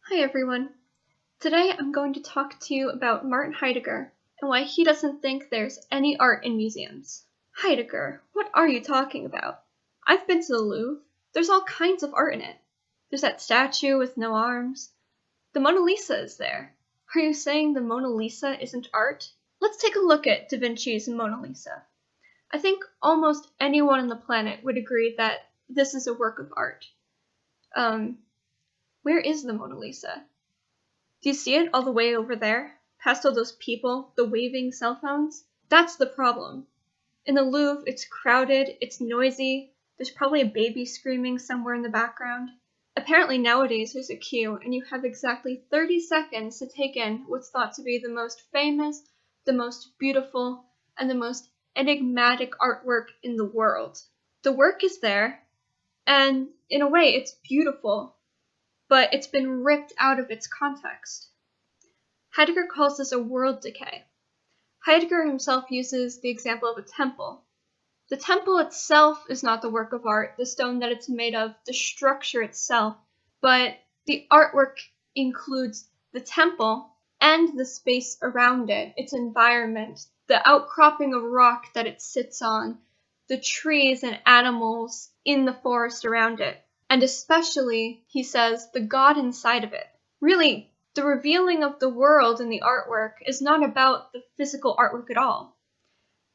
Hi everyone. Today I'm going to talk to you about Martin Heidegger and why he doesn't think there's any art in museums. Heidegger, what are you talking about? I've been to the Louvre. There's all kinds of art in it. There's that statue with no arms. The Mona Lisa is there. Are you saying the Mona Lisa isn't art? Let's take a look at Da Vinci's Mona Lisa. I think almost anyone on the planet would agree that this is a work of art. Where is the Mona Lisa? Do you see it all the way over there, past all those people, the waving cell phones? That's the problem. In the Louvre, it's crowded, it's noisy, there's probably a baby screaming somewhere in the background. Apparently nowadays there's a queue, and you have exactly 30 seconds to take in what's thought to be the most famous, the most beautiful, and the most enigmatic artwork in the world. The work is there, and in a way it's beautiful, but it's been ripped out of its context. Heidegger calls this a world decay. Heidegger himself uses the example of a temple. The temple itself is not the work of art, the stone that it's made of, the structure itself, but the artwork includes the temple and the space around it, its environment, the outcropping of rock that it sits on, the trees and animals in the forest around it. And especially, he says, the God inside of it. Really, the revealing of the world in the artwork is not about the physical artwork at all.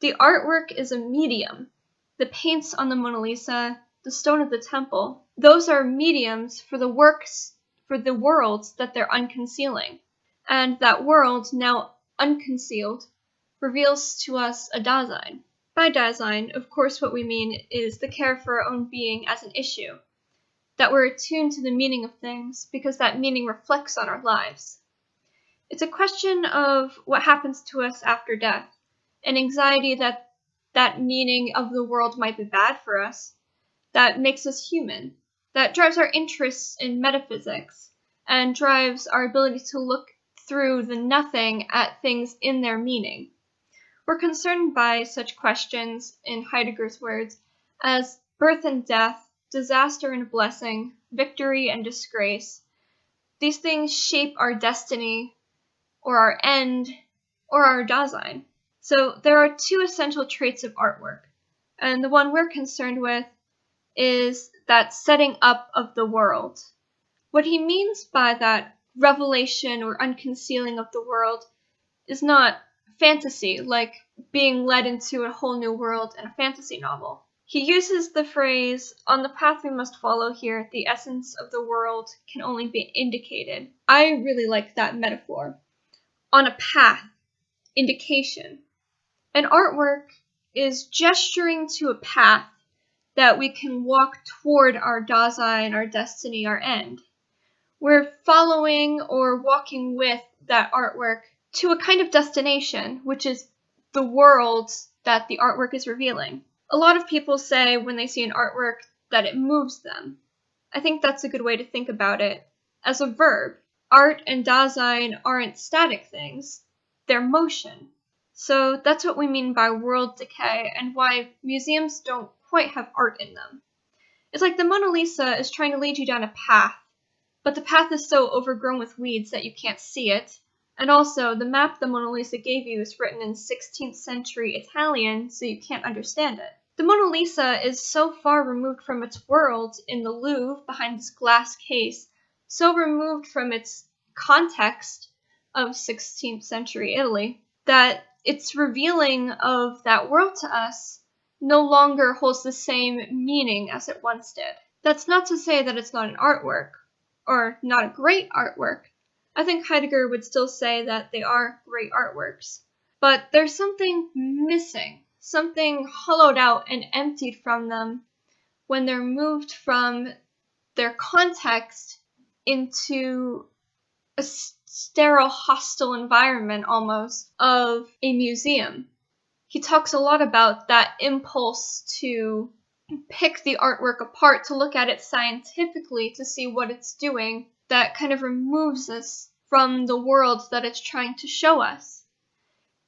The artwork is a medium. The paints on the Mona Lisa, the stone of the temple, those are mediums for the works, for the worlds that they're unconcealing. And that world, now unconcealed, reveals to us a Dasein. By Dasein, of course, what we mean is the care for our own being as an issue. That we're attuned to the meaning of things because that meaning reflects on our lives. It's a question of what happens to us after death, an anxiety that that meaning of the world might be bad for us, that makes us human, that drives our interests in metaphysics, and drives our ability to look through the nothing at things in their meaning. We're concerned by such questions, in Heidegger's words, as birth and death, disaster and blessing, victory and disgrace. These things shape our destiny, or our end, or our Dasein. So there are two essential traits of artwork, and the one we're concerned with is that setting up of the world. What he means by that revelation or unconcealing of the world is not fantasy, like being led into a whole new world in a fantasy novel. He uses the phrase, on the path we must follow here, the essence of the world can only be indicated. I really like that metaphor. On a path, indication. An artwork is gesturing to a path that we can walk toward our Dasein, our destiny, our end. We're following or walking with that artwork to a kind of destination, which is the world that the artwork is revealing. A lot of people say when they see an artwork that it moves them. I think that's a good way to think about it. As a verb, art and Dasein aren't static things, they're motion. So that's what we mean by world decay and why museums don't quite have art in them. It's like the Mona Lisa is trying to lead you down a path, but the path is so overgrown with weeds that you can't see it. And also, the map the Mona Lisa gave you is written in 16th century Italian, so you can't understand it. The Mona Lisa is so far removed from its world in the Louvre behind this glass case, so removed from its context of 16th century Italy, that its revealing of that world to us no longer holds the same meaning as it once did. That's not to say that it's not an artwork, or not a great artwork. I think Heidegger would still say that they are great artworks. But there's something missing, something hollowed out and emptied from them when they're moved from their context into a sterile, hostile environment almost of a museum. He talks a lot about that impulse to pick the artwork apart, to look at it scientifically, to see what it's doing, that kind of removes us from the world that it's trying to show us.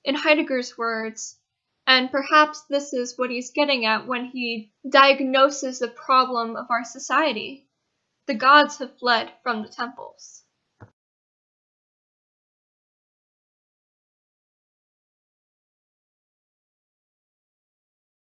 In Heidegger's words, and perhaps this is what he's getting at when he diagnoses the problem of our society, the gods have fled from the temples.